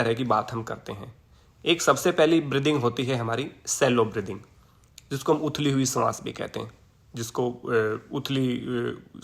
तरह की बात हम करते हैं। एक सबसे पहली ब्रीदिंग होती है हमारी सैलो ब्रीदिंग, जिसको हम उथली हुई सांस भी कहते हैं, जिसको उथली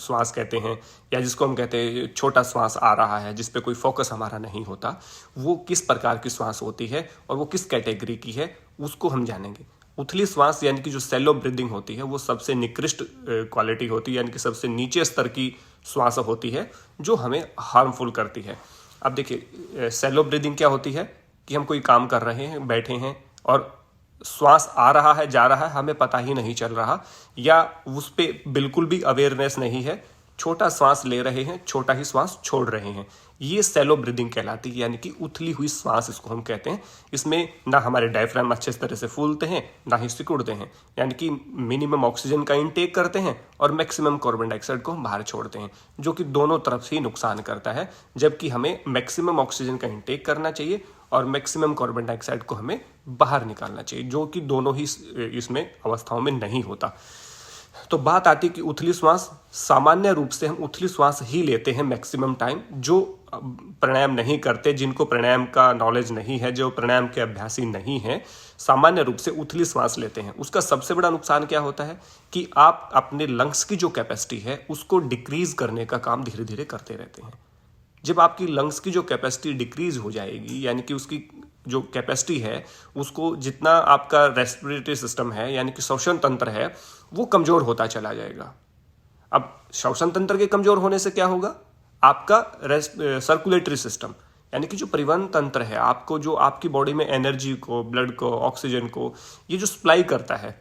श्वास कहते हैं, या जिसको हम कहते हैं छोटा श्वास आ रहा है जिस पे कोई फोकस हमारा नहीं होता। वो किस प्रकार की श्वास होती है और वो किस कैटेगरी की है उसको हम जानेंगे। उथली श्वास यानी कि जो सैलो ब्रीदिंग होती है वो सबसे निकृष्ट क्वालिटी होती है, यानी कि सबसे नीचे स्तर की श्वास होती है जो हमें हार्मफुल करती है। अब देखिए सैलो ब्रीदिंग क्या होती है कि हम कोई काम कर रहे हैं, बैठे हैं और श्वास आ रहा है जा रहा है हमें पता ही नहीं चल रहा, या उस पर बिल्कुल भी अवेयरनेस नहीं है, छोटा श्वास ले रहे हैं छोटा ही श्वास छोड़ रहे हैं, ये सैलो ब्रीदिंग कहलाती है, यानी कि उथली हुई श्वास इसको हम कहते हैं। इसमें ना हमारे डायफ्राम अच्छे तरह से फूलते हैं ना ही सिकुड़ते हैं, यानी कि मिनिमम ऑक्सीजन का इंटेक करते हैं और मैक्सिमम कार्बन डाइऑक्साइड को हम बाहर छोड़ते हैं, जो कि दोनों तरफ से ही नुकसान करता है। जबकि हमें मैक्सिमम ऑक्सीजन का इंटेक करना चाहिए और मैक्सिमम कार्बन डाइऑक्साइड को हमें बाहर निकालना चाहिए, जो कि दोनों ही इसमें अवस्थाओं में नहीं होता। तो बात आती कि उथली श्वास, सामान्य रूप से हम उथली श्वास ही लेते हैं मैक्सिमम टाइम। जो प्राणायाम नहीं करते, जिनको प्राणायाम का नॉलेज नहीं है, जो प्राणायाम के अभ्यासी नहीं है, सामान्य रूप से उथली श्वास लेते हैं। उसका सबसे बड़ा नुकसान क्या होता है कि आप अपने लंग्स की जो कैपेसिटी है उसको डिक्रीज करने का काम धीरे धीरे करते रहते हैं। जब आपकी लंग्स की जो कैपेसिटी डिक्रीज हो जाएगी, यानी कि उसकी जो कैपेसिटी है उसको जितना आपका रेस्पिरेटरी सिस्टम है यानी कि श्वसन तंत्र है वो कमजोर होता चला जाएगा। अब श्वसन तंत्र के कमजोर होने से क्या होगा, आपका सर्कुलेटरी सिस्टम यानी कि जो परिवहन तंत्र है, आपको जो आपकी बॉडी में एनर्जी को, ब्लड को, ऑक्सीजन को ये जो सप्लाई करता है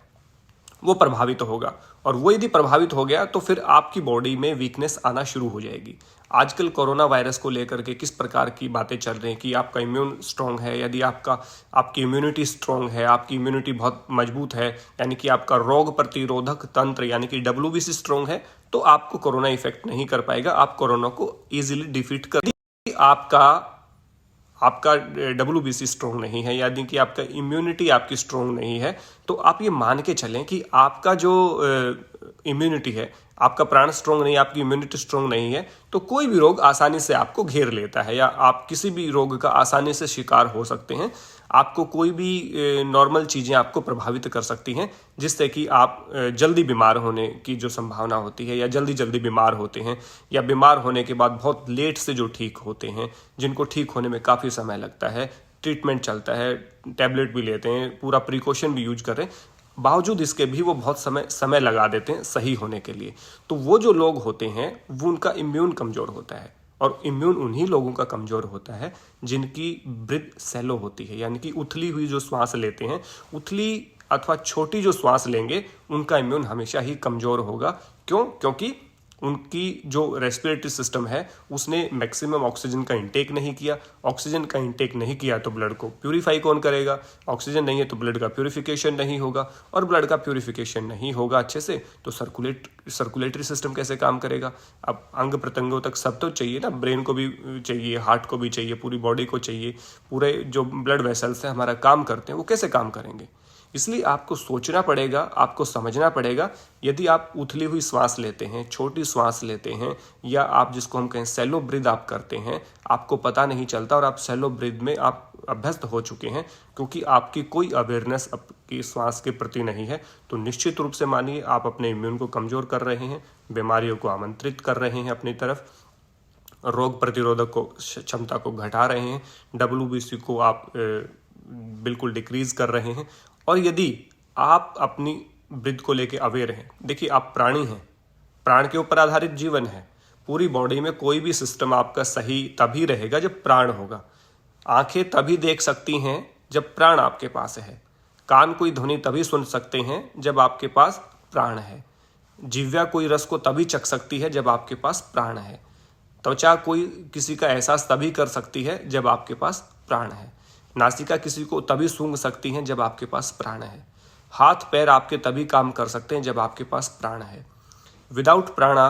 वो प्रभावित होगा। और वो यदि प्रभावित हो गया तो फिर आपकी बॉडी में वीकनेस आना शुरू हो जाएगी। आजकल कोरोना वायरस को लेकर के किस प्रकार की बातें चल रही हैं कि आपका इम्यून स्ट्रांग है, यदि आपकी इम्यूनिटी स्ट्रांग है, आपकी इम्यूनिटी बहुत मजबूत है, यानी कि आपका रोग प्रतिरोधक तंत्र यानी कि WBC स्ट्रांग है, तो आपको कोरोना इफेक्ट नहीं कर पाएगा, आप कोरोना को इजीली डिफीट कर। आपका WBC स्ट्रॉन्ग नहीं है, यानी कि आपका इम्यूनिटी आपकी स्ट्रॉन्ग नहीं है, तो आप ये मान के चलें कि आपका जो इम्यूनिटी है, आपका प्राण स्ट्रॉन्ग नहीं, आपकी इम्यूनिटी स्ट्रॉन्ग नहीं है, तो कोई भी रोग आसानी से आपको घेर लेता है, या आप किसी भी रोग का आसानी से शिकार हो सकते हैं। आपको कोई भी नॉर्मल चीज़ें आपको प्रभावित कर सकती हैं, जिससे कि आप जल्दी बीमार होने की जो संभावना होती है, या जल्दी बीमार होते हैं, या बीमार होने के बाद बहुत लेट से जो ठीक होते हैं, जिनको ठीक होने में काफ़ी समय लगता है, ट्रीटमेंट चलता है, टैबलेट भी लेते हैं, पूरा प्रिकॉशन भी यूज कर रहे हैं, बावजूद इसके भी वो बहुत समय लगा देते हैं सही होने के लिए। तो वो जो लोग होते हैं वो उनका इम्यून कमज़ोर होता है, और इम्यून उन्हीं लोगों का कमज़ोर होता है जिनकी ब्रीथ सैलो होती है, यानी कि उथली हुई जो श्वास लेते हैं, उथली अथवा छोटी जो श्वास लेंगे उनका इम्यून हमेशा ही कमज़ोर होगा। क्यों? क्योंकि उनकी जो रेस्पिरेटरी सिस्टम है उसने मैक्सिमम ऑक्सीजन का इंटेक नहीं किया। ऑक्सीजन का इंटेक नहीं किया तो ब्लड को प्यूरिफाई कौन करेगा? ऑक्सीजन नहीं है तो ब्लड का प्यूरिफिकेशन नहीं होगा, और ब्लड का प्यूरिफिकेशन नहीं होगा अच्छे से तो सर्कुलेटरी सिस्टम कैसे काम करेगा? अब अंग प्रत्यंगों तक सब तो चाहिए ना, ब्रेन को भी चाहिए, हार्ट को भी चाहिए, पूरी बॉडी को चाहिए, पूरे जो ब्लड वेसल्स हैं हमारा काम करते हैं वो कैसे काम करेंगे? इसलिए आपको सोचना पड़ेगा, आपको समझना पड़ेगा। यदि आप उथली हुई श्वास लेते हैं, छोटी श्वास लेते हैं, या आप जिसको हम कहें सैलो ब्रीथ आप करते हैं, आपको पता नहीं चलता और आप सैलो ब्रीथ में आप अभ्यस्त हो चुके हैं क्योंकि आपकी कोई अवेयरनेस आपकी श्वास के प्रति नहीं है, तो निश्चित रूप से मानिए आप अपने इम्यून को कमज़ोर कर रहे हैं, बीमारियों को आमंत्रित कर रहे हैं अपनी तरफ, रोग प्रतिरोधक को क्षमता को घटा रहे हैं, WBC को आप बिल्कुल डिक्रीज कर रहे हैं। और यदि आप अपनी ब्रीथ को लेके अवेयर हैं, देखिए आप प्राणी हैं, प्राण के ऊपर आधारित जीवन है, पूरी बॉडी में कोई भी सिस्टम आपका सही तभी रहेगा जब प्राण होगा। आंखें तभी देख सकती हैं जब प्राण आपके पास है, कान कोई ध्वनि तभी सुन सकते हैं जब आपके पास प्राण है, जिह्वा कोई रस को तभी चख सकती है जब आपके पास प्राण है, त्वचा कोई किसी का एहसास तभी कर सकती है जब आपके पास प्राण है, नासिका किसी को तभी सूंघ सकती हैं जब आपके पास प्राण है, हाथ पैर आपके तभी काम कर सकते हैं जब आपके पास प्राण है। विदाउट प्राणा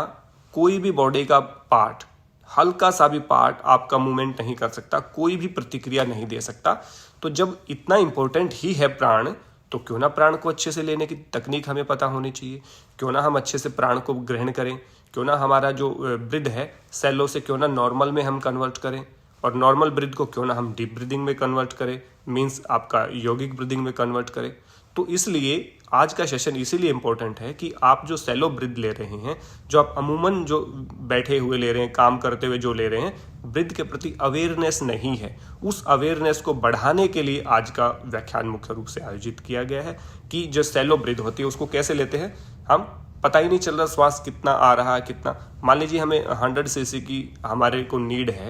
कोई भी बॉडी का पार्ट, हल्का सा भी पार्ट आपका मूवमेंट नहीं कर सकता, कोई भी प्रतिक्रिया नहीं दे सकता। तो जब इतना इंपॉर्टेंट ही है प्राण, तो क्यों ना प्राण को अच्छे से लेने की तकनीक हमें पता होनी चाहिए, क्यों ना हम अच्छे से प्राण को ग्रहण करें, क्यों ना हमारा जो ब्रीथ है सैलो से क्यों ना नॉर्मल में हम कन्वर्ट करें, और नॉर्मल ब्रीथ को क्यों ना हम डीप ब्रीदिंग में कन्वर्ट करें, मीन्स आपका यौगिक ब्रीदिंग में कन्वर्ट करें। तो इसलिए आज का सेशन इसीलिए इम्पोर्टेंट है कि आप जो सैलो ब्रीथ ले रहे हैं, जो आप अमूमन जो बैठे हुए ले रहे हैं, काम करते हुए जो ले रहे हैं, ब्रीथ के प्रति अवेयरनेस नहीं है। उस अवेयरनेस को बढ़ाने के लिए आज का व्याख्यान मुख्य रूप से आयोजित किया गया है कि जो सैलो ब्रीथ होती है उसको कैसे लेते हैं। हम पता ही नहीं चल रहा श्वास कितना आ रहा है, कितना। मान लीजिए हमें 100 सीसी की हमारे को नीड है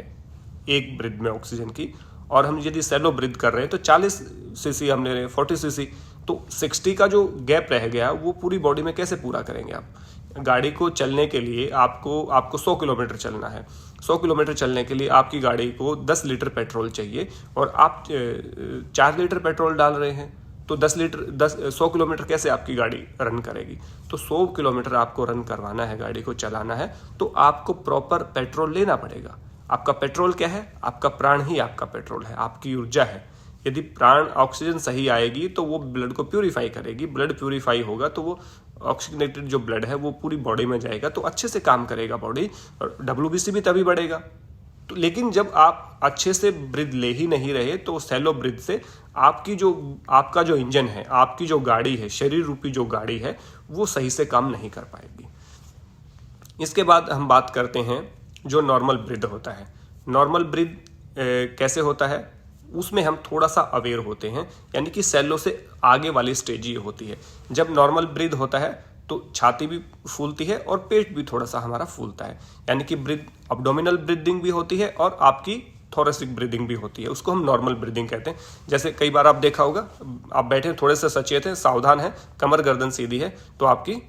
एक ब्रीथ में ऑक्सीजन की, और हम यदि सैलो ब्रीथ कर रहे हैं तो 40 सीसी हम ले रहे हैं, 40 सीसी, तो 60 का जो गैप रह गया वो पूरी बॉडी में कैसे पूरा करेंगे आप। गाड़ी को चलने के लिए आपको 100 किलोमीटर चलना है। 100 किलोमीटर चलने के लिए आपकी गाड़ी को 10 लीटर पेट्रोल चाहिए और आप 4 लीटर पेट्रोल डाल रहे हैं, तो 100 किलोमीटर कैसे आपकी गाड़ी रन करेगी। तो 100 किलोमीटर आपको रन करवाना है, गाड़ी को चलाना है, तो आपको प्रॉपर पेट्रोल लेना पड़ेगा। आपका पेट्रोल क्या है? आपका प्राण ही आपका पेट्रोल है, आपकी ऊर्जा है। यदि प्राण ऑक्सीजन सही आएगी तो वो ब्लड को प्यूरिफाई करेगी, ब्लड प्यूरिफाई होगा तो वो ऑक्सीजनेटेड जो ब्लड है वो पूरी बॉडी में जाएगा, तो अच्छे से काम करेगा बॉडी, और WBC भी तभी बढ़ेगा। तो लेकिन जब आप अच्छे से ब्रीथ ले ही नहीं रहे तो सैलो ब्रीथ से आपका जो इंजन है, आपकी जो गाड़ी है, शरीर रूपी जो गाड़ी है, वो सही से काम नहीं कर पाएगी। इसके बाद हम बात करते हैं जो नॉर्मल ब्रीथ होता है। नॉर्मल ब्रीथ कैसे होता है, उसमें हम थोड़ा सा अवेयर होते हैं, यानी कि सैलो से आगे वाली स्टेज ये होती है। जब नॉर्मल ब्रीथ होता है तो छाती भी फूलती है और पेट भी थोड़ा सा हमारा फूलता है, यानी कि ब्रीथ अब्डोमिनल ब्रीदिंग भी होती है और आपकी थोरेसिक ब्रीदिंग भी होती है। उसको हम नॉर्मल ब्रीदिंग कहते हैं। जैसे कई बार आप देखा होगा, आप बैठे थोड़े से सचेत हैं, सावधान हैं, कमर गर्दन सीधी है, तो आपकी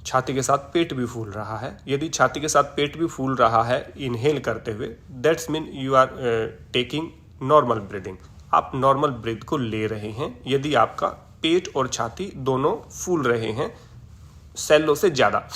छाती के साथ पेट भी फूल रहा है। यदि छाती के साथ पेट भी फूल रहा है इनहेल करते हुए, that's mean you are taking normal breathing. आप नॉर्मल ब्रीथ को ले रहे हैं यदि आपका पेट और छाती दोनों फूल रहे हैं सैलो से ज़्यादा।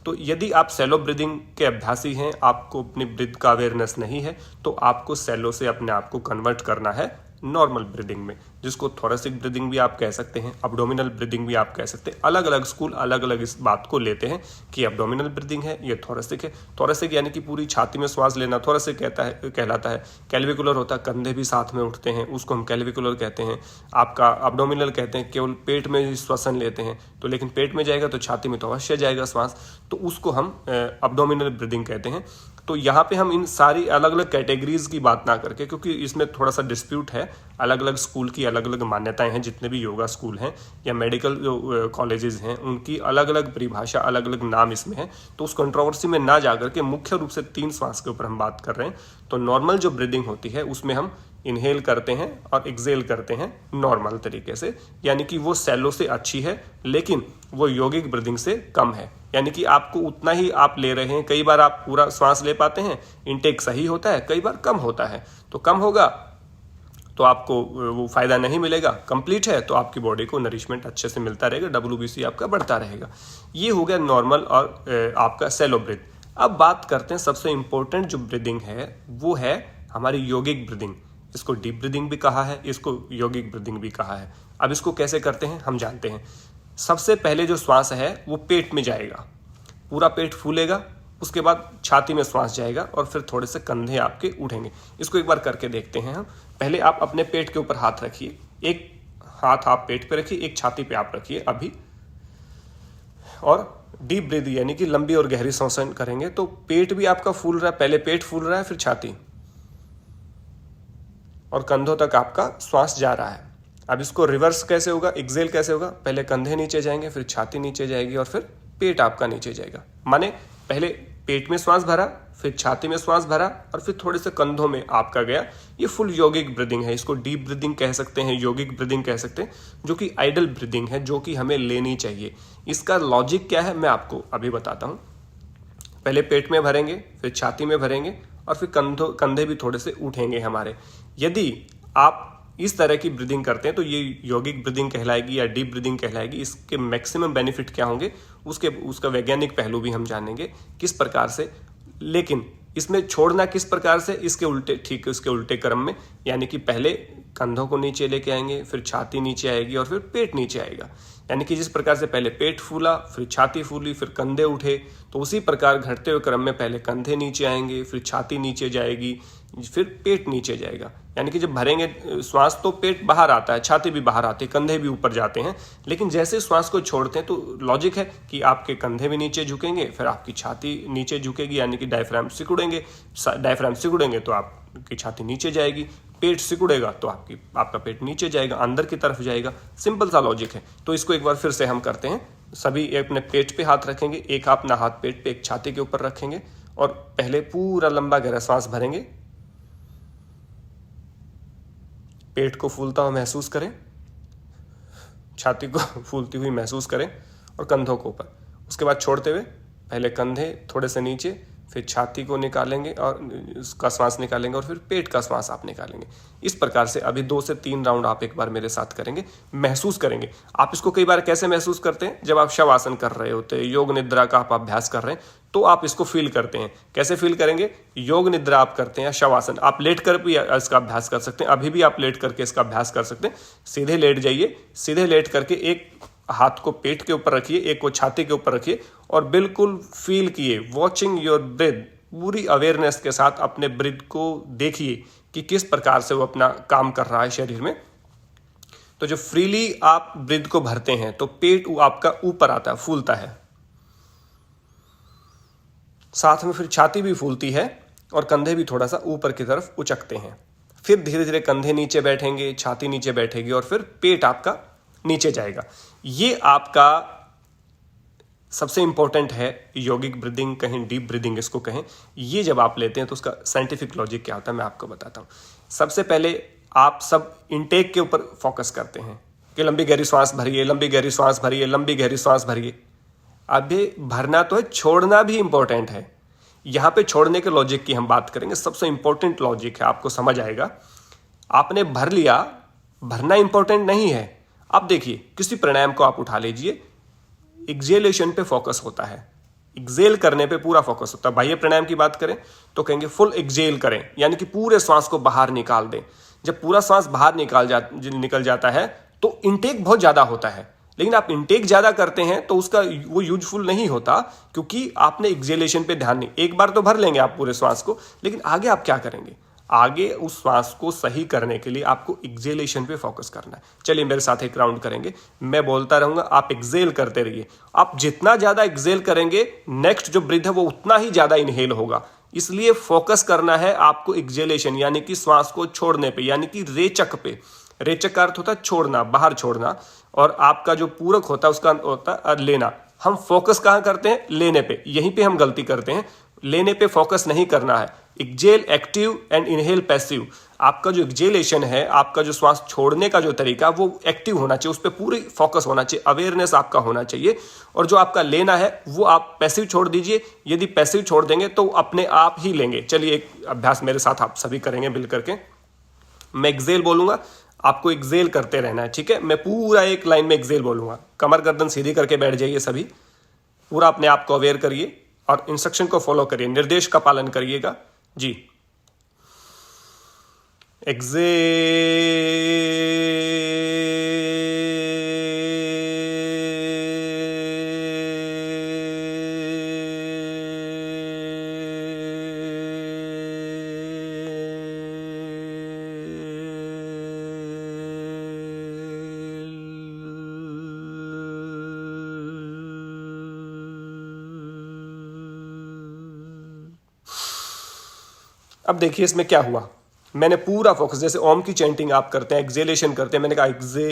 तो यदि आप सैलो ब्रीदिंग के अभ्यासी हैं, आपको अपनी ब्रीथ का अवेयरनेस नहीं है, तो आपको सैलो से अपने आप को कन्वर्ट करना है नॉर्मल ब्रीदिंग में, जिसको थोरेसिक ब्रीदिंग भी आप कह सकते हैं, अब्डोमिनल ब्रीदिंग भी आप कह सकते हैं। अलग अलग स्कूल अलग अलग इस बात को लेते हैं कि अब्डोमिनल ब्रीदिंग है, ये थोरेसिक है। थोरेसिक यानी कि पूरी छाती में श्वास लेना थोरेसिक कहलाता है। कैल्विकुलर होता है, कंधे भी साथ में उठते हैं, उसको हम कैल्विकुलर कहते हैं। आपका अब्डोमिनल कहते हैं केवल पेट में ही श्वसन लेते हैं, तो लेकिन पेट में जाएगा तो छाती में तो अवश्य जाएगा श्वास, तो उसको हम अब्डोमिनल ब्रीदिंग कहते हैं। तो यहाँ पे हम इन सारी अलग अलग कैटेगरीज की बात ना करके, क्योंकि इसमें थोड़ा सा डिस्प्यूट है, अलग अलग स्कूल की अलग अलग मान्यताएं हैं, जितने भी योगा स्कूल हैं या मेडिकल जो कॉलेजेस हैं उनकी अलग अलग परिभाषा, अलग अलग नाम इसमें है। तो उस कंट्रोवर्सी में ना जाकर के मुख्य रूप से 3 श्वास के ऊपर हम बात कर रहे हैं। तो नॉर्मल जो ब्रीदिंग होती है उसमें हम इनहेल करते हैं और एक्सेल करते हैं नॉर्मल तरीके से, यानी कि वो सैलो से अच्छी है लेकिन वो यौगिक ब्रीदिंग से कम है। यानी कि आपको उतना ही आप ले रहे हैं, कई बार आप पूरा श्वास ले पाते हैं, इनटेक सही होता है, कई बार कम होता है। तो कम होगा तो आपको वो फायदा नहीं मिलेगा, कंप्लीट है तो आपकी बॉडी को नरिशमेंट अच्छे से मिलता रहेगा, WBC आपका बढ़ता रहेगा। ये हो गया नॉर्मल और आपका सैलो ब्रीथ। अब बात करते हैं सबसे इंपॉर्टेंट जो ब्रीदिंग है वो है हमारी यौगिक ब्रीदिंग। इसको डीप ब्रीदिंग भी कहा है, इसको यौगिक ब्रीदिंग भी कहा है। अब इसको कैसे करते हैं हम जानते हैं। सबसे पहले जो श्वास है वो पेट में जाएगा, पूरा पेट फूलेगा, उसके बाद छाती में श्वास जाएगा और फिर थोड़े से कंधे आपके उठेंगे। इसको एक बार करके देखते हैं हम। पहले आप अपने पेट के ऊपर हाथ रखिए, एक हाथ आप पेट पे रखिए, एक छाती पे आप रखिए अभी, और डीप ब्रीथ यानी कि लंबी और गहरी श्वसन करेंगे तो पेट भी आपका फूल रहा है, पहले पेट फूल रहा है, फिर छाती और कंधों तक आपका श्वास जा रहा है। अब इसको रिवर्स कैसे होगा, एक्सेल कैसे होगा, पहले कंधे नीचे जाएंगे, फिर छाती नीचे जाएगी और फिर पेट आपका नीचे जाएगा। माने पहले पेट में श्वास भरा, फिर छाती में श्वास भरा और फिर थोड़े से कंधों में आपका गया। ये फुल यौगिक ब्रीदिंग है। इसको डीप ब्रीदिंग कह सकते हैं, यौगिक ब्रीदिंग कह सकते हैं, जो कि आइडल ब्रीदिंग है, जो कि हमें लेनी चाहिए। इसका लॉजिक क्या है मैं आपको अभी बताता हूँ। पहले पेट में भरेंगे, फिर छाती में भरेंगे और फिर कंधे भी थोड़े से उठेंगे हमारे। यदि आप इस तरह की ब्रीदिंग करते हैं तो ये यौगिक ब्रीदिंग कहलाएगी या डीप ब्रीदिंग कहलाएगी। इसके मैक्सिमम बेनिफिट क्या होंगे उसका वैज्ञानिक पहलू भी हम जानेंगे किस प्रकार से, लेकिन इसमें छोड़ना किस प्रकार से, इसके उल्टे, ठीक है, इसके उल्टे क्रम में, यानी कि पहले कंधों को नीचे लेके आएंगे, फिर छाती नीचे आएगी और फिर पेट नीचे आएगा। यानी कि जिस प्रकार से पहले पेट फूला, फिर छाती फूली, फिर कंधे उठे, तो उसी प्रकार घटते हुए क्रम में पहले कंधे नीचे आएंगे, फिर छाती नीचे जाएगी, फिर पेट नीचे जाएगा। यानी कि जब भरेंगे श्वास तो पेट बाहर आता है, छाती भी बाहर आती है, कंधे भी ऊपर जाते हैं। लेकिन जैसे श्वास को छोड़ते हैं तो लॉजिक है कि आपके कंधे भी नीचे झुकेंगे, फिर आपकी छाती नीचे झुकेगी, यानी कि डायफ्राम सिकुड़ेंगे। डायफ्राम सिकुड़ेंगे तो आपकी छाती नीचे जाएगी, पेट सिकुड़ेगा तो आपका पेट नीचे जाएगा, अंदर की तरफ जाएगा। सिंपल सा लॉजिक है। तो इसको एक बार फिर से हम करते हैं। सभी अपने पेट पे हाथ रखेंगे, एक अपना हाथ पेट पे, एक छाती के ऊपर रखेंगे और पहले पूरा लंबा गहरा सांस भरेंगे। पेट को फूलता हुआ महसूस करें, छाती को फूलती हुई महसूस करें और कंधों को ऊपर। उसके बाद छोड़ते हुए पहले कंधे थोड़े से नीचे, फिर छाती को निकालेंगे और उसका श्वास निकालेंगे और फिर पेट का श्वास आप निकालेंगे। इस प्रकार से अभी 2 से 3 राउंड आप एक बार मेरे साथ करेंगे, महसूस करेंगे। आप इसको कई बार कैसे महसूस करते हैं, जब आप शवासन कर रहे होते हैं, योग निद्रा का आप अभ्यास कर रहे हैं, तो आप इसको फील करते हैं। कैसे फील करेंगे, योग निद्रा आप करते हैं या शवासन, आप लेट कर भी इसका अभ्यास कर सकते हैं। अभी भी आप लेट करके इसका अभ्यास कर सकते हैं। सीधे लेट जाइए, सीधे लेट करके एक हाथ को पेट के ऊपर रखिए, एक को छाती के ऊपर रखिए और बिल्कुल फील किए, वॉचिंग योर ब्रीथ, पूरी अवेयरनेस के साथ अपने ब्रीथ को देखिए कि किस प्रकार से वो अपना काम कर रहा है शरीर में। तो जब फ्रीली आप ब्रीथ को भरते हैं तो पेट आपका ऊपर आता है, फूलता है, साथ में फिर छाती भी फूलती है और कंधे भी थोड़ा सा ऊपर की तरफ उचकते हैं। फिर धीरे धीरे कंधे नीचे बैठेंगे, छाती नीचे बैठेगी और फिर पेट आपका नीचे जाएगा। ये आपका सबसे इंपॉर्टेंट है योगिक ब्रीदिंग, कहें डीप ब्रीदिंग इसको कहें। ये जब आप लेते हैं तो उसका साइंटिफिक लॉजिक क्या होता है मैं आपको बताता हूँ। सबसे पहले आप सब इनटेक के ऊपर फोकस करते हैं कि लंबी गहरी सांस भरिए, लंबी गहरी सांस भरिए, लंबी गहरी सांस भरिए। अभी भरना तो है, छोड़ना भी इंपॉर्टेंट है। यहाँ पे छोड़ने के लॉजिक की हम बात करेंगे। सबसे इंपॉर्टेंट लॉजिक है, आपको समझ आएगा। आपने भर लिया, भरना इंपॉर्टेंट नहीं है। अब देखिए, किसी प्राणायाम को आप उठा लीजिए, एक्सेलेशन पे फोकस होता है, एक्सेल करने पे पूरा फोकस होता है। बाह्य प्राणायाम की बात करें तो कहेंगे फुल एक्सेल करें, यानी कि पूरे श्वास को बाहर निकाल दें। जब पूरा श्वास बाहर निकल जाता है तो इनटेक बहुत ज्यादा होता है। लेकिन आप इनटेक ज्यादा करते हैं तो उसका वो यूजफुल नहीं होता, क्योंकि आपने एक्सेलेशन पे ध्यान नहीं। एक बार तो भर लेंगे आप पूरे श्वास को, लेकिन आगे आप क्या करेंगे, आगे उस श्वास को सही करने के लिए आपको एक्सेलेशन पे फोकस करना है। चलिए मेरे साथ एक राउंड करेंगे, मैं बोलता रहूंगा, आप एक्सेल करते रहिए। आप जितना ज्यादा एक्सेल करेंगे, नेक्स्ट जो ब्रीथ है वो उतना ही ज्यादा इनहेल होगा। इसलिए फोकस करना है आपको एक्सेलेशन, यानी कि श्वास को छोड़ने पे, यानी कि रेचक पे। रेचक का अर्थ होता है छोड़ना, बाहर छोड़ना, और आपका जो पूरक होता है उसका होता है लेना। हम फोकस कहां करते हैं, लेने पे। यहीं पे हम गलती करते हैं, लेने पे फोकस नहीं करना है। Exhale active and inhale passive. आपका जो एक्सेलेशन है, आपका जो श्वास छोड़ने का जो तरीका, वो एक्टिव होना चाहिए, उस पर पूरी फोकस होना चाहिए, अवेयरनेस आपका होना चाहिए। और जो आपका लेना है वो आप पैसिव छोड़ दीजिए। यदि पैसिव छोड़ देंगे तो अपने आप ही लेंगे। चलिए एक अभ्यास मेरे साथ आप सभी करेंगे मिल करके। मैं एक्सेल बोलूंगा, आपको एक्सेल करते रहना है, ठीक है। मैं पूरा एक लाइन में एक्सेल बोलूंगा। कमर गर्दन सीधी करके बैठ जाइए सभी, पूरा अपने आप को अवेयर करिए और इंस्ट्रक्शन को फॉलो करिए, निर्देश का पालन करिएगा जी। अब देखिए इसमें क्या हुआ, मैंने पूरा फोकस, जैसे ओम की चैंटिंग आप करते हैं, एक्सेलेशन करते हैं, मैंने कहा एक्सेल,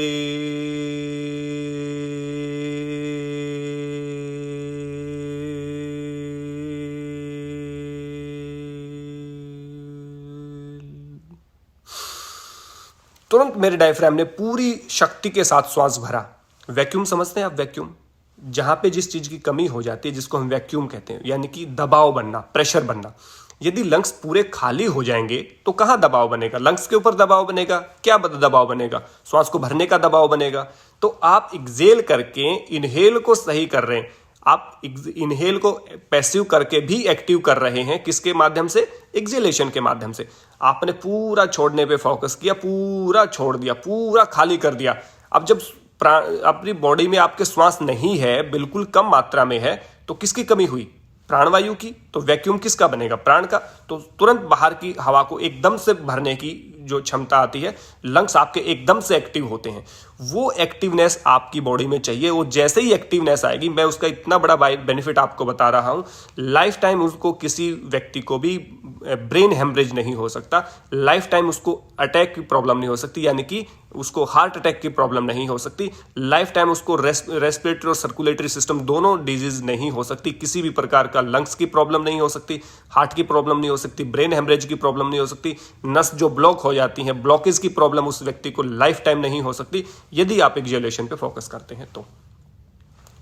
तुरंत मेरे डायफ्राम ने पूरी शक्ति के साथ श्वास भरा। वैक्यूम समझते हैं आप, वैक्यूम, जहां पे जिस चीज की कमी हो जाती है जिसको हम वैक्यूम कहते हैं, यानी कि दबाव बनना, प्रेशर बनना। यदि लंग्स पूरे खाली हो जाएंगे तो कहां दबाव बनेगा, लंग्स के ऊपर दबाव बनेगा। क्या दबाव बनेगा, श्वास को भरने का दबाव बनेगा। तो आप एक्सेल करके इनहेल को सही कर रहे हैं, आप इनहेल को पैसिव करके भी एक्टिव कर रहे हैं। किसके माध्यम से? एक्सहेलेशन के माध्यम से। आपने पूरा छोड़ने पे फोकस किया, पूरा छोड़ दिया, पूरा खाली कर दिया। अब जब अपनी बॉडी में आपके श्वास नहीं है, बिल्कुल कम मात्रा में है, तो किसकी कमी हुई? प्राणवायु की। तो वैक्यूम किसका बनेगा? प्राण का। तो तुरंत बाहर की हवा को एकदम से भरने की जो क्षमता आती है, लंग्स आपके एकदम से एक्टिव होते हैं। वो एक्टिवनेस आपकी बॉडी में चाहिए। वो जैसे ही एक्टिवनेस आएगी, मैं उसका इतना बड़ा बेनिफिट आपको बता रहा हूं, लाइफ टाइम उसको किसी व्यक्ति को भी ब्रेन हेमरेज नहीं हो सकता, लाइफ टाइम उसको अटैक की प्रॉब्लम नहीं हो सकती, यानी कि उसको हार्ट अटैक की प्रॉब्लम नहीं हो सकती, लाइफ टाइम उसको रेस्पिरेटरी और सर्कुलेटरी सिस्टम दोनों डिजीज नहीं हो सकती, किसी भी प्रकार का लंग्स की प्रॉब्लम नहीं हो सकती, हार्ट की प्रॉब्लम नहीं हो सकती, ब्रेन हेमरेज की प्रॉब्लम नहीं हो सकती, नस जो ब्लॉक हो जाती है, ब्लॉकेज की प्रॉब्लम उस व्यक्ति को लाइफ टाइम नहीं हो सकती, यदि आप एक्सहेलेशन पे फोकस करते हैं तो।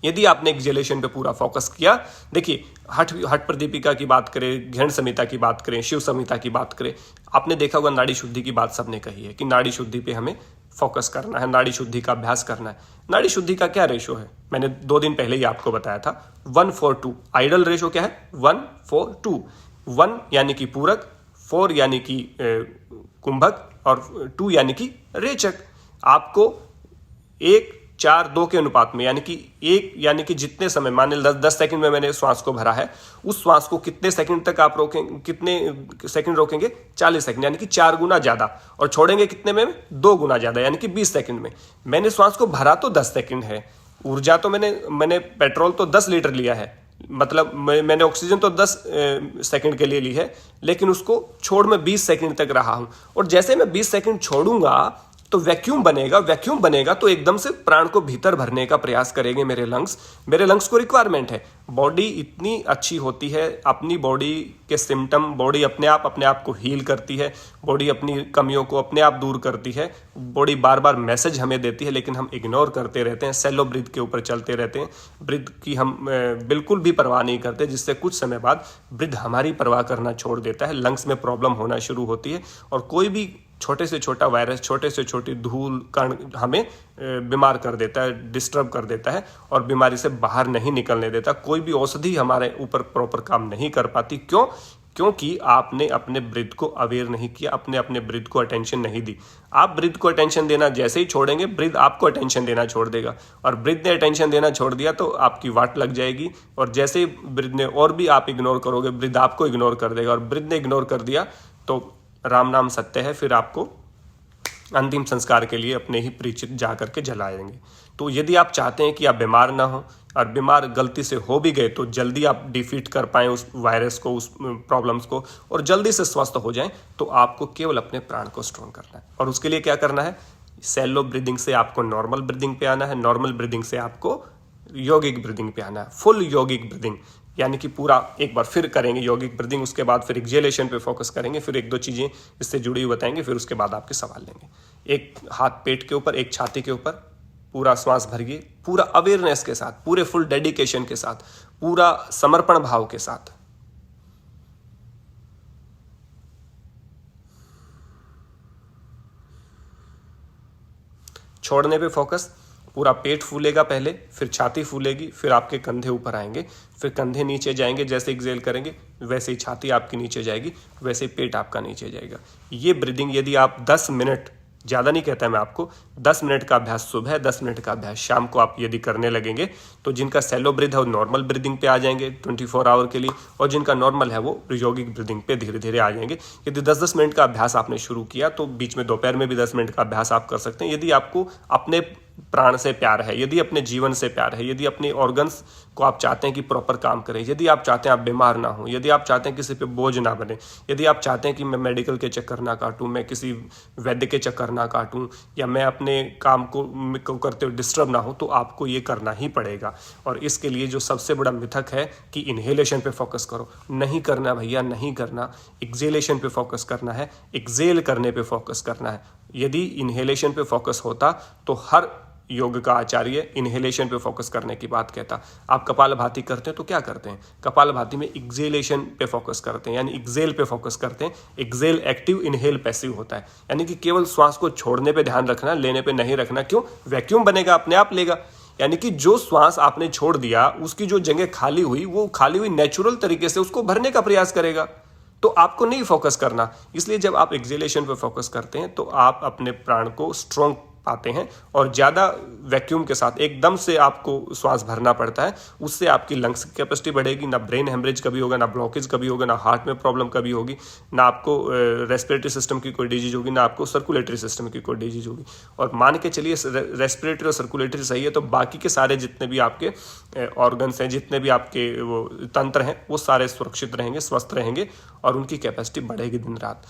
यदि आपने एक्सहेलेशन पे पूरा फोकस किया, देखिए हठ प्रदीपिका की बात करें, घेन संहिता की बात करें, शिव संहिता की बात करें, आपने देखा होगा नाड़ी शुद्धि की बात सबने कही है कि नाड़ी शुद्धि पे हमें फोकस करना है, नाड़ी शुद्धि का अभ्यास करना है। नाड़ी शुद्धि का क्या रेशो है? मैंने 2 दिन पहले ही आपको बताया था, 1:2। आइडल रेशो क्या है? 1:2। 1 यानी कि पूरक, 4 यानी कि कुंभक और 2 यानी कि रेचक। आपको 1:4:2 के अनुपात में, यानी कि 1 यानी कि जितने समय, मान लीजिए 10 सेकंड में मैंने श्वास को भरा है, उस श्वास को कितने सेकंड तक आप रोकेंगे? कितने सेकंड रोकेंगे? 40 सेकंड, यानी कि 4 गुना ज्यादा। और छोड़ेंगे कितने में? 2 गुना ज्यादा, यानी कि 20 सेकंड में। मैंने श्वास को भरा तो 10 सेकंड है, ऊर्जा तो मैंने पेट्रोल तो 10 लीटर लिया है, मतलब मैंने ऑक्सीजन तो 10 सेकंड के लिए ली है, लेकिन उसको छोड़ में 20 सेकंड तक रहा हूं। और जैसे मैं 20 सेकंड छोड़ूंगा तो वैक्यूम बनेगा तो एकदम से प्राण को भीतर भरने का प्रयास करेंगे मेरे लंग्स को रिक्वायरमेंट है। बॉडी इतनी अच्छी होती है, अपनी बॉडी के सिम्टम, बॉडी अपने आप को हील करती है, बॉडी अपनी कमियों को अपने आप दूर करती है, बॉडी बार बार मैसेज हमें देती है, लेकिन हम इग्नोर करते रहते हैं, सेलो ब्रीथ के ऊपर चलते रहते हैं, ब्रीथ की हम बिल्कुल भी परवाह नहीं करते, जिससे कुछ समय बाद ब्रीथ हमारी परवाह करना छोड़ देता है, लंग्स में प्रॉब्लम होना शुरू होती है, और कोई भी छोटे से छोटा वायरस, छोटे से छोटी धूल कण हमें बीमार कर देता है, डिस्टर्ब कर देता है और बीमारी से बाहर नहीं निकलने देता। कोई भी औषधि हमारे ऊपर प्रॉपर काम नहीं कर पाती। क्यों? क्योंकि आपने अपने ब्रीथ को अवेयर नहीं किया, अपने ब्रीथ को अटेंशन नहीं दी। आप ब्रीथ को अटेंशन देना जैसे ही छोड़ेंगे, ब्रीथ आपको अटेंशन देना छोड़ देगा, और ब्रीथ ने अटेंशन देना छोड़ दिया तो आपकी वाट लग जाएगी, और जैसे ही ब्रीथ ने और भी आप इग्नोर करोगे, ब्रीथ आपको इग्नोर कर देगा, और ब्रीथ ने इग्नोर कर दिया तो राम नाम सत्य है, फिर आपको अंतिम संस्कार के लिए अपने ही परिचित जा करके जलाएंगे। तो यदि आप चाहते हैं कि आप बीमार ना हो, और बीमार गलती से हो भी गए तो जल्दी आप डिफीट कर पाएं उस वायरस को, उस प्रॉब्लम्स को, और जल्दी से स्वस्थ हो जाएं, तो आपको केवल अपने प्राण को स्ट्रॉन्ग करना है। और उसके लिए क्या करना है? सैलो ब्रीदिंग से आपको नॉर्मल ब्रीदिंग पे आना है, नॉर्मल ब्रीदिंग से आपको यौगिक ब्रीदिंग पे आना है, फुल यौगिक ब्रीदिंग, यानी कि पूरा एक बार फिर करेंगे यौगिक ब्रीदिंग, उसके बाद फिर एक्सहेलेशन पे फोकस करेंगे, फिर 1-2 चीज़ें इससे जुड़ी हुई बताएंगे, फिर उसके बाद आपके सवाल लेंगे। एक हाथ पेट के ऊपर, एक छाती के ऊपर, पूरा श्वास भरिए, पूरा अवेयरनेस के साथ, पूरे फुल डेडिकेशन के साथ, पूरा समर्पण भाव के साथ। छोड़ने पे फोकस, पूरा पेट फूलेगा पहले, फिर छाती फूलेगी, फिर आपके कंधे ऊपर आएंगे, फिर कंधे नीचे जाएंगे, जैसे एक्सहेल करेंगे वैसे ही छाती आपकी नीचे जाएगी, वैसे ही पेट आपका नीचे जाएगा। ये ब्रीदिंग यदि आप 10 मिनट, ज़्यादा नहीं कहता मैं आपको, 10 मिनट का अभ्यास सुबह, 10 मिनट का अभ्यास शाम को आप यदि करने लगेंगे, तो जिनका सैलो ब्रीथ है वो नॉर्मल ब्रीदिंग पे आ जाएंगे 24 आवर के लिए, और जिनका नॉर्मल है वो यौगिक ब्रीदिंग पे धीरे धीरे आ जाएंगे। यदि 10-10 मिनट का अभ्यास आपने शुरू किया तो बीच में दोपहर में भी 10 मिनट का अभ्यास आप कर सकते हैं। यदि आपको अपने प्राण से प्यार है, यदि अपने जीवन से प्यार है, यदि अपने ऑर्गन्स को आप चाहते हैं कि प्रॉपर काम करें, यदि आप चाहते हैं आप बीमार ना हो, यदि आप चाहते हैं किसी पे बोझ ना बने, यदि आप चाहते हैं कि मैं मेडिकल के चक्कर ना काटूं, मैं किसी वैद्य के चक्कर ना काटूं, या मैं अपने काम को करते हुए डिस्टर्ब ना हो, तो आपको ये करना ही पड़ेगा। और इसके लिए जो सबसे बड़ा मिथक है कि इनहेलेशन पे फोकस करो, नहीं करना भैया, नहीं करना। एक्सहेलेशन पे फोकस करना है, एक्सहेल करने पे फोकस करना है। यदि इनहेलेशन पे फोकस होता तो हर योग का आचार्य इनहेलेशन पे फोकस करने की बात कहता। आप कपालभाति करते हैं तो क्या करते हैं? कपालभाति में एक्सहेलेशन पे फोकस करते हैं, यानी एक्सहेल पे फोकस करते हैं। एक्सहेल एक्टिव, इनहेल पैसिव होता है, यानी कि केवल श्वास को छोड़ने पे ध्यान रखना, लेने पे नहीं रखना। क्यों? वैक्यूम बनेगा, अपने आप लेगा। यानी कि जो श्वास आपने छोड़ दिया उसकी जो जगह खाली हुई, वो खाली हुई नेचुरल तरीके से उसको भरने का प्रयास करेगा। तो आपको नहीं फोकस करना। इसलिए जब आप एक्सेलेशन पे फोकस करते हैं तो आप अपने प्राण को स्ट्रॉन्ग पाते हैं और ज़्यादा वैक्यूम के साथ एकदम से आपको श्वास भरना पड़ता है। उससे आपकी लंग्स की कैपेसिटी बढ़ेगी, ना ब्रेन हेमरेज कभी होगा, ना ब्लॉकेज कभी होगा, ना हार्ट में प्रॉब्लम कभी होगी, ना आपको रेस्पिरेटरी सिस्टम की कोई डिजीज होगी, ना आपको सर्कुलेटरी सिस्टम की कोई डिजीज होगी। और मान के चलिए रेस्पिरेटरी और सर्कुलेटरी सही है तो बाकी के सारे जितने भी आपके ऑर्गन्स हैं, जितने भी आपके वो तंत्र हैं, वो सारे सुरक्षित रहेंगे, स्वस्थ रहेंगे और उनकी कैपेसिटी बढ़ेगी दिन रात।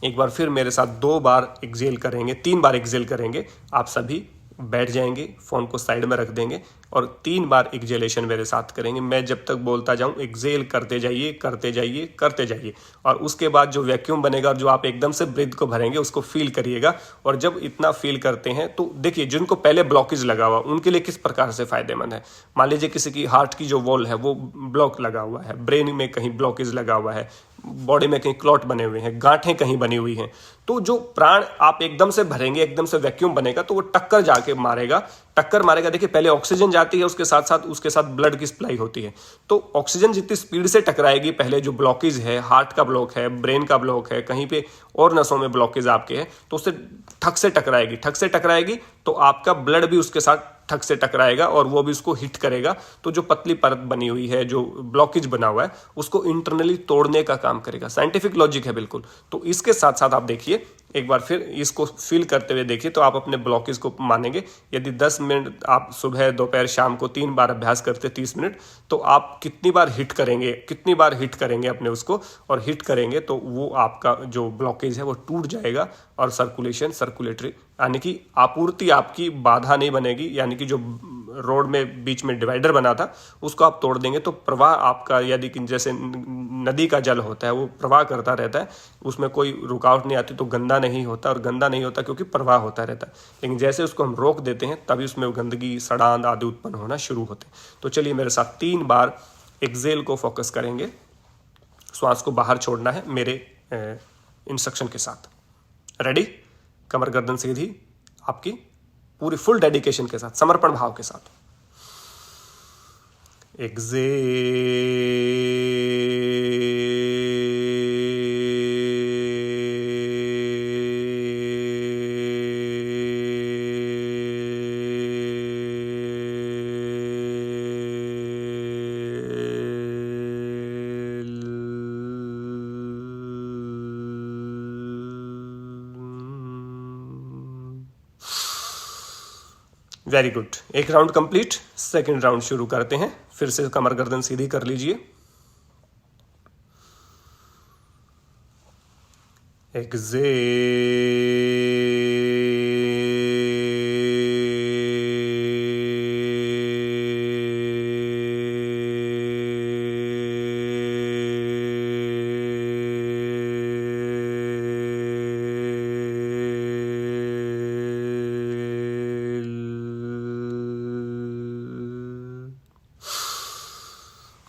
एक बार फिर मेरे साथ 2 बार एक्सेल करेंगे, 3 बार एक्सेल करेंगे। आप सभी बैठ जाएंगे, फ़ोन को साइड में रख देंगे और 3 बार एक्सेलेशन मेरे साथ करेंगे। मैं जब तक बोलता जाऊं एक्सेल करते जाइए, करते जाइए, करते जाइए। और उसके बाद जो वैक्यूम बनेगा और जो आप एकदम से ब्रीथ को भरेंगे उसको फील करिएगा। और जब इतना फील करते हैं तो देखिए, जिनको पहले ब्लॉकेज लगा हुआ उनके लिए किस प्रकार से फायदेमंद है। मान लीजिए किसी की हार्ट की जो वॉल है वो ब्लॉक लगा हुआ है, ब्रेन में कहीं ब्लॉकेज लगा हुआ है, बॉडी में कहीं क्लॉट बने हुए हैं, गांठें कहीं बनी हुई हैं, तो जो प्राण आप एकदम से भरेंगे, एकदम से वैक्यूम बनेगा तो वो टक्कर जाके मारेगा। टक्कर मारेगा, देखिए पहले ऑक्सीजन जाती है, उसके साथ ब्लड की सप्लाई होती है। तो ऑक्सीजन जितनी स्पीड से टकराएगी, पहले जो ब्लॉकेज है, हार्ट का ब्लॉक है, ब्रेन का ब्लॉक है, कहीं पे और नसों में ब्लॉकेज आपके है, तो उससे ठक से टकराएगी तो आपका ब्लड भी उसके साथ ठक से टकराएगा और वो भी उसको हिट करेगा। तो जो पतली परत बनी हुई है, जो ब्लॉकेज बना हुआ है, उसको इंटरनली तोड़ने का काम करेगा। साइंटिफिक लॉजिक है बिल्कुल। तो इसके साथ साथ आप देखिए, एक बार फिर इसको फील करते हुए देखिए तो आप अपने ब्लॉकेज को मानेंगे। यदि 10 मिनट आप सुबह, दोपहर, शाम को 3 बार अभ्यास करते 30 मिनट, तो आप कितनी बार हिट करेंगे अपने उसको, और हिट करेंगे तो वो आपका जो ब्लॉकेज है वो टूट जाएगा और सर्कुलेटरी यानी कि आपूर्ति आपकी बाधा नहीं बनेगी। यानी कि जो रोड में बीच में डिवाइडर बना था उसको आप तोड़ देंगे तो प्रवाह आपका, यदि कि जैसे नदी का जल होता है वो प्रवाह करता रहता है, उसमें कोई रुकावट नहीं आती तो गंदा नहीं होता, और गंदा नहीं होता क्योंकि प्रवाह होता रहता है। लेकिन जैसे उसको हम रोक देते हैं तभी उसमें गंदगी, सड़ांध आदि उत्पन्न होना शुरू होते हैं। तो चलिए मेरे साथ 3 बार एक्सेल को फोकस करेंगे। श्वास को बाहर छोड़ना है मेरे इंस्ट्रक्शन के साथ। रेडी? कमर गर्दन सीधी, आपकी पूरी फुल डेडिकेशन के साथ, समर्पण भाव के साथ। Very good. एक राउंड कंप्लीट, सेकंड राउंड शुरू करते हैं। फिर से कमर गर्दन सीधी कर लीजिए।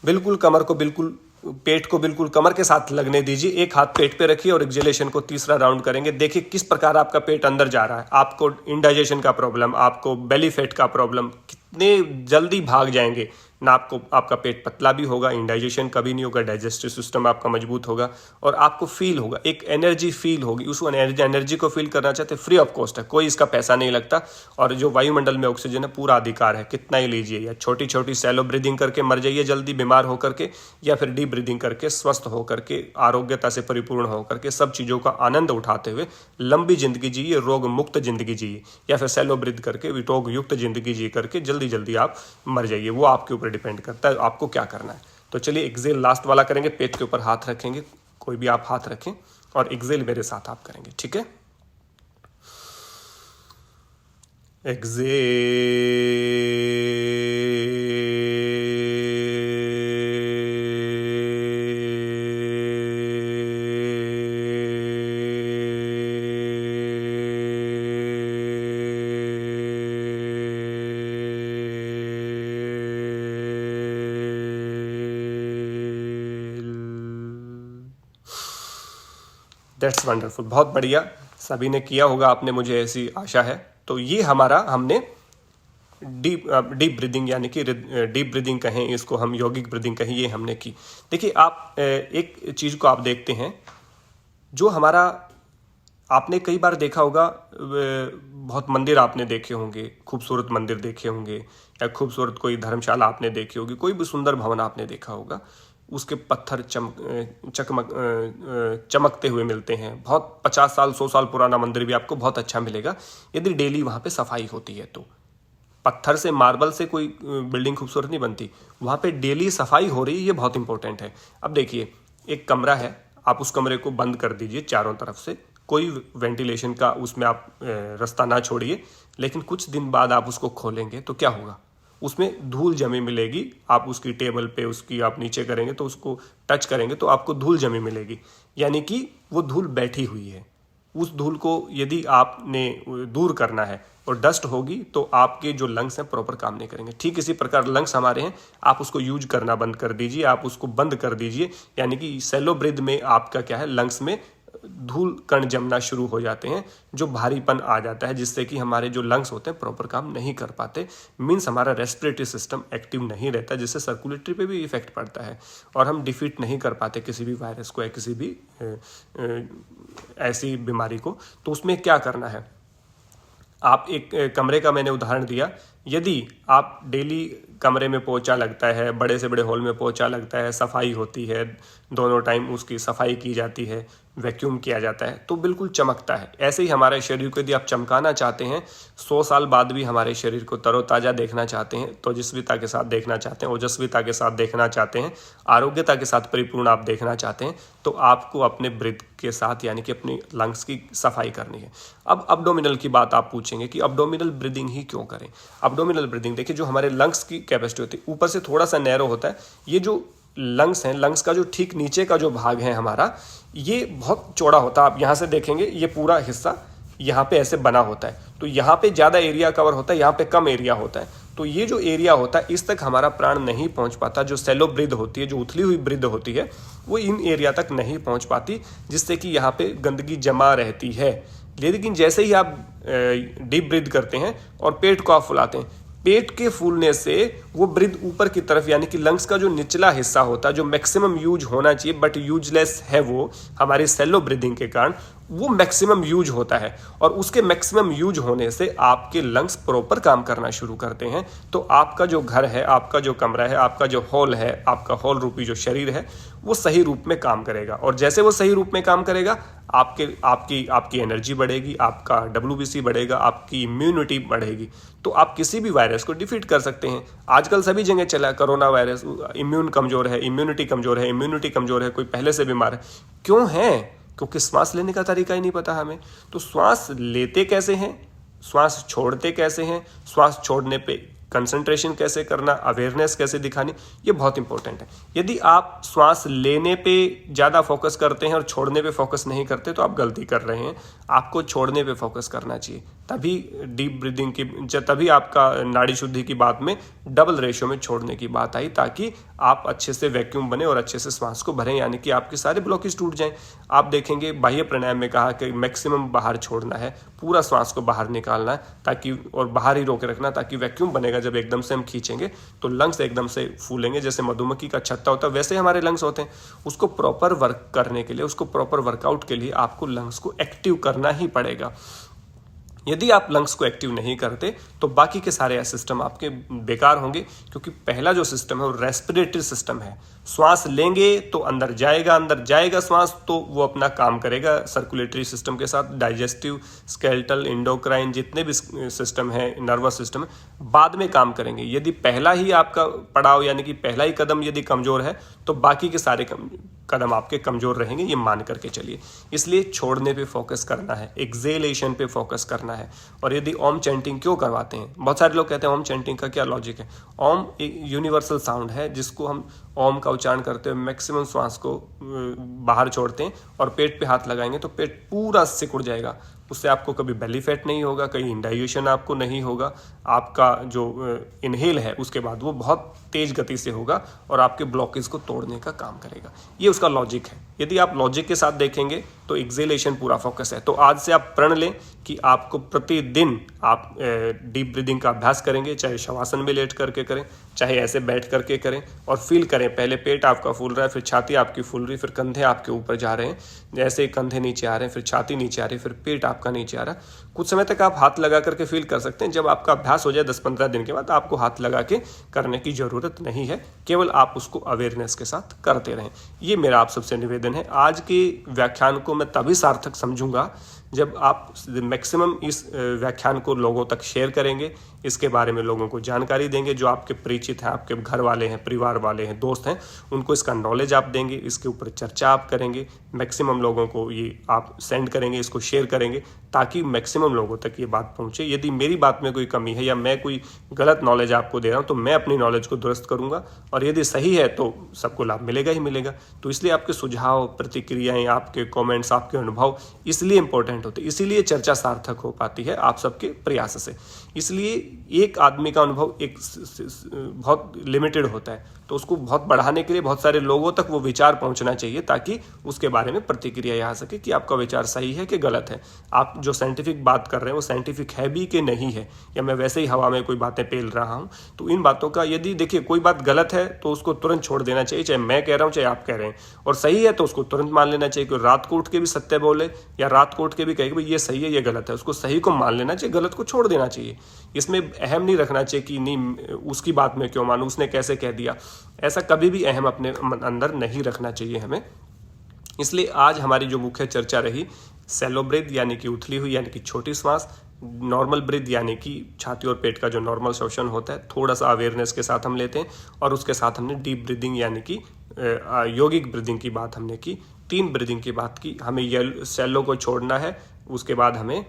बिल्कुल कमर को बिल्कुल, पेट को बिल्कुल कमर के साथ लगने दीजिए। एक हाथ पेट पे रखिए और एक्सेलेशन को तीसरा राउंड करेंगे। देखिए किस प्रकार आपका पेट अंदर जा रहा है। आपको इंडाइजेशन का प्रॉब्लम, आपको बेली फैट का प्रॉब्लम, कितने जल्दी भाग जाएंगे ना। आपका पेट पतला भी होगा, इंडाइजेशन कभी नहीं होगा, डाइजेस्टिव सिस्टम आपका मजबूत होगा और आपको फील होगा, एक एनर्जी फील होगी। उस एनर्जी को फील करना चाहते फ्री ऑफ कॉस्ट है, कोई इसका पैसा नहीं लगता। और जो वायुमंडल में ऑक्सीजन है पूरा अधिकार है, कितना ही लीजिए। या छोटी छोटी सैलो ब्रीदिंग करके मर जाइए जल्दी बीमार होकर के, या फिर डीप ब्रीदिंग करके स्वस्थ होकर के, आरोग्यता से परिपूर्ण होकर के, सब चीज़ों का आनंद उठाते हुए लंबी जिंदगी जिए, रोग मुक्त जिंदगी जिए, या फिर सैलो ब्रीद करके रोग युक्त जिंदगी जी करके जल्दी जल्दी आप मर जाइए। वो आपके ऊपर डिपेंड करता है आपको क्या करना है। तो चलिए एक्सेल लास्ट वाला करेंगे। पेट के ऊपर हाथ रखेंगे, कोई भी आप हाथ रखें और एक्सेल मेरे साथ आप करेंगे, ठीक है? दैट्स वंडरफुल, बहुत बढ़िया। सभी ने किया होगा, आपने, मुझे ऐसी आशा है। तो ये हमने डीप ब्रीदिंग, यानी कि डीप ब्रीदिंग कहें इसको, हम यौगिक ब्रीदिंग कहें, ये हमने की। देखिए आप एक चीज़ को आप देखते हैं, जो हमारा, आपने कई बार देखा होगा, बहुत मंदिर आपने देखे होंगे, खूबसूरत मंदिर देखे होंगे, या खूबसूरत कोई धर्मशाला आपने देखी होगी, कोई भी सुंदर भवन आपने देखा होगा, उसके पत्थर चमकते हुए मिलते हैं। बहुत 50 साल 100 साल पुराना मंदिर भी आपको बहुत अच्छा मिलेगा यदि डेली वहाँ पे सफाई होती है। तो पत्थर से, मार्बल से कोई बिल्डिंग खूबसूरत नहीं बनती, वहाँ पे डेली सफाई हो रही है, ये बहुत इंपॉर्टेंट है। अब देखिए एक कमरा है, आप उस कमरे को बंद कर दीजिए चारों तरफ से, कोई वेंटिलेशन का उसमें आप रास्ता ना छोड़िए, लेकिन कुछ दिन बाद आप उसको खोलेंगे तो क्या होगा, उसमें धूल जमी मिलेगी। आप उसकी टेबल पे, उसकी आप नीचे करेंगे तो उसको टच करेंगे तो आपको धूल जमी मिलेगी, यानी कि वो धूल बैठी हुई है। उस धूल को यदि आपने दूर करना है और डस्ट होगी तो आपके जो लंग्स हैं प्रॉपर काम नहीं करेंगे। ठीक इसी प्रकार लंग्स हमारे हैं, आप उसको यूज करना बंद कर दीजिए, आप उसको बंद कर दीजिए, यानी कि शैलो ब्रीथ में आपका क्या है, लंग्स में धूल कण जमना शुरू हो जाते हैं, जो भारीपन आ जाता है, जिससे कि हमारे जो लंग्स होते हैं प्रॉपर काम नहीं कर पाते। मीन्स हमारा रेस्पिरेटरी सिस्टम एक्टिव नहीं रहता, जिससे सर्कुलेटरी पे भी इफेक्ट पड़ता है, और हम डिफीट नहीं कर पाते किसी भी वायरस को या किसी भी ऐसी बीमारी को। तो उसमें क्या करना है, आप एक कमरे का मैंने उदाहरण दिया, यदि आप डेली कमरे में पोछा लगता है, बड़े से बड़े हॉल में पोछा लगता है, सफाई होती है, दोनों टाइम उसकी सफाई की जाती है, वैक्यूम किया जाता है, तो बिल्कुल चमकता है। ऐसे ही हमारे शरीर को यदि आप चमकाना चाहते हैं, 100 साल बाद भी हमारे शरीर को तरोताज़ा देखना चाहते हैं, तेजस्विता के साथ देखना चाहते हैं, ओजस्विता के साथ देखना चाहते हैं, आरोग्यता के साथ परिपूर्ण आप देखना चाहते हैं, तो आपको अपने ब्रीथ के साथ, यानी कि अपनी लंग्स की सफाई करनी है। अब अब्डोमिनल की बात आप पूछेंगे कि अब्डोमिनल ब्रीदिंग ही क्यों करें। अब्डोमिनल ब्रीदिंग देखिए, जो हमारे लंग्स की कैपेसिटी होती है, ऊपर से थोड़ा सा नैरो होता है, ये जो लंग्स हैं, लंग्स का जो ठीक नीचे का जो भाग है हमारा, ये बहुत चौड़ा होता है। आप यहाँ से देखेंगे ये पूरा हिस्सा यहाँ पे ऐसे बना होता है, तो यहाँ पे ज़्यादा एरिया कवर होता है, यहाँ पे कम एरिया होता है। तो ये जो एरिया होता है, इस तक हमारा प्राण नहीं पहुँच पाता। जो शैलो ब्रीथ होती है, जो उथली हुई ब्रीथ होती है, वो इन एरिया तक नहीं पहुँच पाती, जिससे कि यहाँ पे गंदगी जमा रहती है। लेकिन जैसे ही आप डीप ब्रीथ करते हैं और पेट को आप फुलाते हैं, पेट के फूलने से वो ब्रीथ ऊपर की तरफ, यानी कि लंग्स का जो निचला हिस्सा होता है, जो मैक्सिमम यूज होना चाहिए बट यूजलेस है, वो हमारी शैलो ब्रीदिंग के कारण वो मैक्सिमम यूज होता है। और उसके मैक्सिमम यूज होने से आपके लंग्स प्रॉपर काम करना शुरू करते हैं। तो आपका जो घर है, आपका जो कमरा है, आपका जो हॉल है, आपका हॉल रूपी जो शरीर है, वो सही रूप में काम करेगा। और जैसे वो सही रूप में काम करेगा, आपकी एनर्जी बढ़ेगी, आपका WBC बढ़ेगा, आपकी इम्यूनिटी बढ़ेगी, तो आप किसी भी वायरस को डिफीट कर सकते हैं। आजकल सभी जगह चला कोरोना वायरस, इम्यून कमजोर है, इम्यूनिटी कमजोर है, इम्यूनिटी कमजोर है, कोई पहले से बीमार है। क्यों है? क्योंकि श्वास लेने का तरीका ही नहीं पता हमें। तो श्वास लेते कैसे हैं, श्वास छोड़ते कैसे हैं, श्वास छोड़ने पे कंसंट्रेशन कैसे करना, अवेयरनेस कैसे दिखानी, ये बहुत इंपॉर्टेंट है। यदि आप श्वास लेने पे ज़्यादा फोकस करते हैं और छोड़ने पे फोकस नहीं करते, तो आप गलती कर रहे हैं। आपको छोड़ने पे फोकस करना चाहिए, तभी डीप ब्रीदिंग की, तभी आपका नाड़ी शुद्धि की बात में डबल रेशियो में छोड़ने की बात आई, ताकि आप अच्छे से वैक्यूम बने और अच्छे से श्वास को भरें, यानी कि आपके सारे ब्लॉकेज टूट जाएं। आप देखेंगे बाह्य प्राणायाम में कहा कि मैक्सिमम बाहर छोड़ना है, पूरा श्वास को बाहर निकालना है, ताकि, और बाहर ही रोके रखना, ताकि वैक्यूम बनेगा। जब एकदम से हम खींचेंगे तो लंग्स एकदम से फूलेंगे, जैसे मधुमक्खी का छत्ता होता है वैसे हमारे लंग्स होते हैं। उसको प्रॉपर वर्क करने के लिए, उसको प्रॉपर वर्कआउट के लिए आपको लंग्स को एक्टिव करना ही पड़ेगा। यदि आप लंग्स को एक्टिव नहीं करते तो बाकी के सारे सिस्टम आपके बेकार होंगे, क्योंकि पहला जो सिस्टम है वो रेस्पिरेटरी सिस्टम है। श्वास लेंगे तो अंदर जाएगा श्वास, तो वो अपना काम करेगा सर्कुलेटरी सिस्टम के साथ, डाइजेस्टिव, स्केलेटल, इंडोक्राइन, जितने भी सिस्टम है, नर्वस सिस्टम बाद में काम करेंगे। यदि पहला ही आपका पड़ाव, यानी कि पहला ही कदम यदि कमजोर है, तो बाकी के सारे कदम आपके कमजोर रहेंगे, ये मान करके चलिए। इसलिए छोड़ने पे फोकस करना है, एक्सेलेशन पे फोकस करना है। और यदि ओम चैंटिंग क्यों करवाते हैं, बहुत सारे लोग कहते हैं ओम चैंटिंग का क्या लॉजिक है। ओम एक यूनिवर्सल साउंड है, जिसको हम ओम का उच्चारण करते हुए मैक्सिमम श्वास को बाहर छोड़ते हैं और पेट पे हाथ लगाएंगे तो पेट पूरा सिकुड़ जाएगा, उससे आपको कभी बेली फैट नहीं होगा, कहीं इंडाइजेशन आपको नहीं होगा, आपका जो इनहेल है उसके बाद वो बहुत तेज गति से होगा और आपके ब्लॉकेज को तोड़ने का काम करेगा। ये उसका लॉजिक है। यदि आप लॉजिक के साथ देखेंगे तो एक्सेलेशन पूरा फोकस है। तो आज से आप प्रण लें कि आपको प्रतिदिन आप डीप ब्रीदिंग का अभ्यास करेंगे, चाहे शवासन में लेट करके करें, चाहे ऐसे बैठ करके करें, और फील करें पहले पेट आपका फूल रहा है, फिर छाती आपकी फूल रही, फिर कंधे आपके ऊपर जा रहे हैं, जैसे कंधे नीचे आ रहे हैं, फिर छाती नीचे आ रही है, फिर पेट आपका नीचे आ रहा है। कुछ समय तक आप हाथ लगा करके फील कर सकते हैं। जब आपका अभ्यास हो जाए 10-15 दिन के बाद आपको हाथ लगा के करने की जरूरत नहीं है, केवल आप उसको अवेयरनेस के साथ करते रहें। ये मेरा आप सबसे निवेदन है। आज के व्याख्यान को मैं तभी सार्थक समझूंगा जब आप मैक्सिमम इस व्याख्यान को लोगों तक शेयर करेंगे, इसके बारे में लोगों को जानकारी देंगे, जो आपके परिचित हैं, आपके घर वाले हैं, परिवार वाले हैं, दोस्त हैं, उनको इसका नॉलेज आप देंगे, इसके ऊपर चर्चा आप करेंगे, मैक्सिमम लोगों को ये आप सेंड करेंगे, इसको शेयर करेंगे, ताकि मैक्सिमम लोगों तक ये बात पहुंचे। यदि मेरी बात में कोई कमी है या मैं कोई गलत नॉलेज आपको दे रहा हूं तो मैं अपनी नॉलेज को दुरुस्त करूंगा, और यदि सही है तो सबको लाभ मिलेगा ही मिलेगा। तो इसलिए आपके सुझाव, प्रतिक्रियाएं, आपके कमेंट्स, आपके अनुभव इसलिए इंपॉर्टेंट होते, इसीलिए चर्चा सार्थक हो पाती है आप सबके प्रयास से। इसलिए एक आदमी का अनुभव एक बहुत लिमिटेड होता है, तो उसको बहुत बढ़ाने के लिए बहुत सारे लोगों तक वो विचार पहुंचना चाहिए, ताकि उसके बारे में प्रतिक्रिया आ सके कि आपका विचार सही है कि गलत है, आप जो साइंटिफिक बात कर रहे हैं वो साइंटिफिक है भी कि नहीं है, या मैं वैसे ही हवा में कोई बातें पेल रहा हूं। तो इन बातों का, यदि देखिए कोई बात गलत है तो उसको तुरंत छोड़ देना चाहिए, चाहे मैं कह रहा हूं चाहे आप कह रहे हैं, और सही है तो उसको तुरंत मान लेना चाहिए। कोई रात को उठ के भी सत्य बोले या रात को उठ के भी कहे कि भाई ये सही है ये गलत है, उसको सही को मान लेना चाहिए, गलत को छोड़ देना चाहिए। इसमें अहम नहीं रखना चाहिए कि नहीं उसकी बात में क्यों मानूं, उसने कैसे कह दिया, ऐसा कभी भी अहम अपने अंदर नहीं रखना चाहिए हमें। इसलिए आज हमारी जो मुख्य चर्चा रही, सैलो ब्रीथ यानी कि उथली हुई यानी कि छोटी श्वास, नॉर्मल ब्रीथ यानी कि छाती और पेट का जो नॉर्मल श्वसन होता है थोड़ा सा अवेयरनेस के साथ हम लेते हैं, और उसके साथ हमने डीप ब्रीदिंग यानी कि यौगिक ब्रीदिंग की बात हमने की, 3 ब्रीदिंग की बात की। हमें येलो सैलो को छोड़ना है, उसके बाद हमें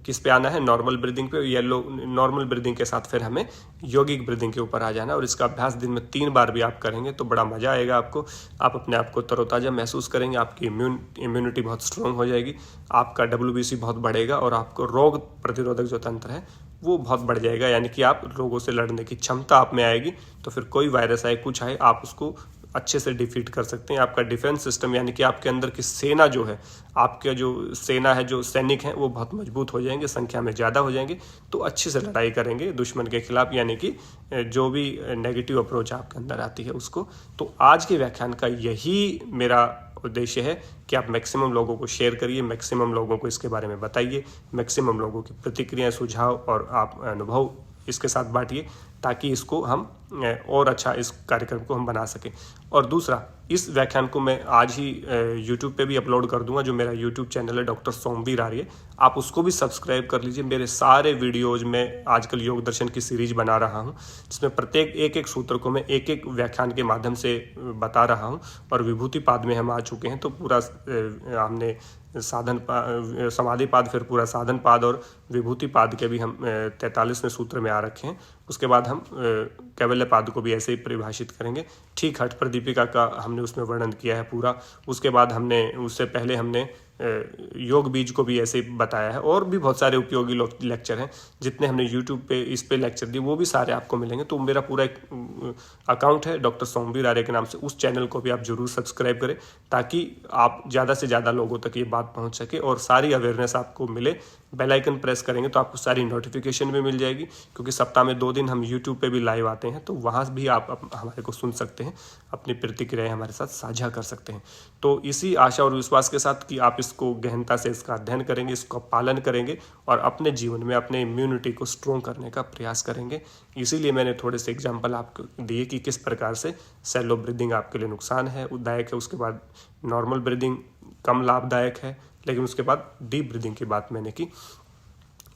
किस पे आना है, नॉर्मल ब्रीदिंग पे, नॉर्मल ब्रीदिंग के साथ फिर हमें यौगिक ब्रीदिंग के ऊपर आ जाना। और इसका अभ्यास दिन में 3 बार भी आप करेंगे तो बड़ा मजा आएगा आपको, आप अपने आप को तरोताजा महसूस करेंगे, आपकी इम्यूनिटी बहुत स्ट्रांग हो जाएगी, आपका WBC बहुत बढ़ेगा, और आपको रोग प्रतिरोधक जो तंत्र है वो बहुत बढ़ जाएगा, यानी कि आप रोगों से लड़ने की क्षमता आप में आएगी। तो फिर कोई वायरस आए, कुछ आए, आप उसको अच्छे से डिफीट कर सकते हैं। आपका डिफेंस सिस्टम यानी कि आपके अंदर की सेना जो है, आपके जो सेना है, जो सैनिक हैं, वो बहुत मजबूत हो जाएंगे, संख्या में ज़्यादा हो जाएंगे, तो अच्छे से लड़ाई करेंगे दुश्मन के खिलाफ, यानी कि जो भी नेगेटिव अप्रोच आपके अंदर आती है उसको। तो आज के व्याख्यान का यही मेरा उद्देश्य है कि आप मैक्सिमम लोगों को शेयर करिए, मैक्सिमम लोगों को इसके बारे में बताइए, मैक्सिमम लोगों की प्रतिक्रियाएं, सुझाव और आप अनुभव इसके साथ बांटिए, ताकि इसको हम और अच्छा इस कार्यक्रम को हम बना सकें। और दूसरा, इस व्याख्यान को मैं आज ही YouTube पे भी अपलोड कर दूंगा, जो मेरा YouTube चैनल है डॉक्टर सोमवीर आर्य, आप उसको भी सब्सक्राइब कर लीजिए। मेरे सारे वीडियोज में आजकल योग दर्शन की सीरीज बना रहा हूं, जिसमें प्रत्येक एक सूत्र को मैं एक व्याख्यान के माध्यम से बता रहा हूं। और विभूति पाद में हम आ चुके हैं, तो पूरा हमने समाधि पाद, फिर पूरा साधन पाद और विभूति पाद के भी हम 43वें सूत्र में आ रखे हैं। उसके बाद हम कैवल्य पाद को भी ऐसे ही परिभाषित करेंगे। ठीक हठ प्रदीपिका का हमने उसमें वर्णन किया है पूरा। उसके बाद हमने, उससे पहले हमने योग बीज को भी ऐसे ही बताया है, और भी बहुत सारे उपयोगी लेक्चर हैं जितने हमने YouTube पे इस पे लेक्चर दिए, वो भी सारे आपको मिलेंगे। तो मेरा पूरा एक अकाउंट है डॉक्टर सोमवीर आर्य के नाम से, उस चैनल को भी आप जरूर सब्सक्राइब करें, ताकि आप ज़्यादा से ज़्यादा लोगों तक ये बात पहुंच सके और सारी अवेयरनेस आपको मिले। बेल आइकन प्रेस करेंगे तो आपको सारी नोटिफिकेशन भी मिल जाएगी, क्योंकि सप्ताह में 2 दिन हम YouTube पे भी लाइव आते हैं, तो वहाँ भी आप हमारे को सुन सकते हैं, अपनी प्रतिक्रियाएं हमारे साथ साझा कर सकते हैं। तो इसी आशा और विश्वास के साथ कि आप इसको गहनता से इसका अध्ययन करेंगे, इसका पालन करेंगे और अपने जीवन में अपने इम्यूनिटी को स्ट्रॉन्ग करने का प्रयास करेंगे। इसीलिए मैंने थोड़े से एग्जाम्पल आपको दिए कि किस प्रकार से सैलो ब्रीदिंग आपके लिए नुकसान है, दायक है, उसके बाद नॉर्मल ब्रीदिंग कम लाभदायक है, लेकिन उसके बाद डीप ब्रीदिंग की बात मैंने की।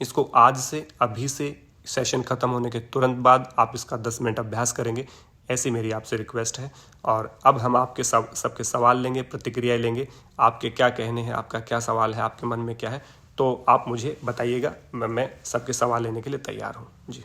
इसको आज से, अभी से, सेशन खत्म होने के तुरंत बाद आप इसका 10 मिनट अभ्यास करेंगे, ऐसी मेरी आपसे रिक्वेस्ट है। और अब हम आपके सबके सवाल लेंगे, प्रतिक्रिया लेंगे, आपके क्या कहने हैं, आपका क्या सवाल है, आपके मन में क्या है, तो आप मुझे बताइएगा, मैं सबके सवाल लेने के लिए तैयार हूँ जी।